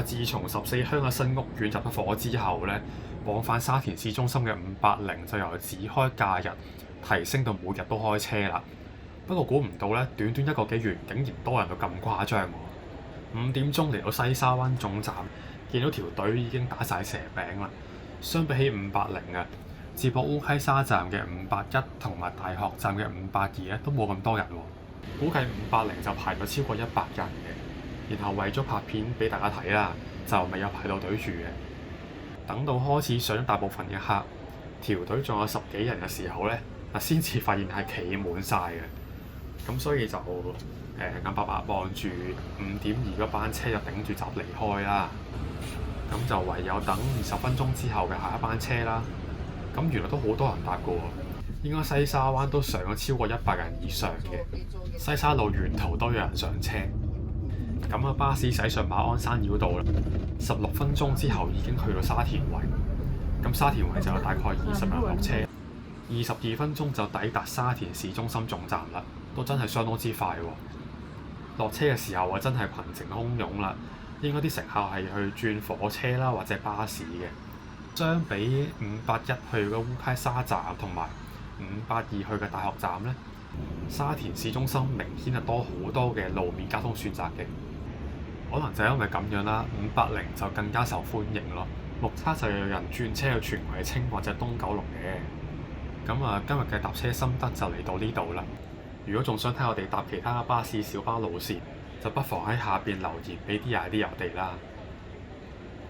自從14鄉嘅新屋苑入咗伙之後呢，往返沙田市中心嘅580就由只開假日提升到每日都開車啦。不過估唔到呢，短短一個幾月竟然多人到咁誇張喎！5點鐘嚟到西沙灣總站，見到條隊已經打晒蛇餅啦。相比起580啊，接駁烏溪沙站嘅581同埋大學站嘅582咧都冇咁多人喎。估計580就排咗超過100人嘅。然後為咗拍片俾大家睇啦，就未有排到隊住嘅。等到開始上咗大部分嘅客，條隊仲有10幾人嘅時候呢，先至發現係企滿晒嘅。咁所以就眼白白望住5點2嗰班車就頂住閘離開啦。咁就唯有等20分鐘之後嘅下一班車啦。咁原來都好多人搭過，應該西沙灣都上咗超過100人以上嘅。西沙路沿途都有人上車。咁啊，巴士駛上馬鞍山繞道啦，16分鐘之後已經去到沙田圍。咁沙田圍就有大概20人落車，22分鐘就抵達沙田市中心總站啦，都真係相當之快喎。落車嘅時候真係群情洶湧啦，應該啲乘客係去轉火車啦或者巴士嘅。相比581去嘅烏溪沙站同埋582去嘅大學站呢，沙田市中心明顯係多好多嘅路面交通選擇嘅。可能就係因為咁樣啦，580就更加受歡迎咯。目測就有人轉車去荃葵青或者東九龍嘅。咁今日嘅搭車心得就嚟到呢度啦。如果仲想睇我哋搭其他巴士、小巴路線，就不妨喺下邊留言俾啲idea我哋啦。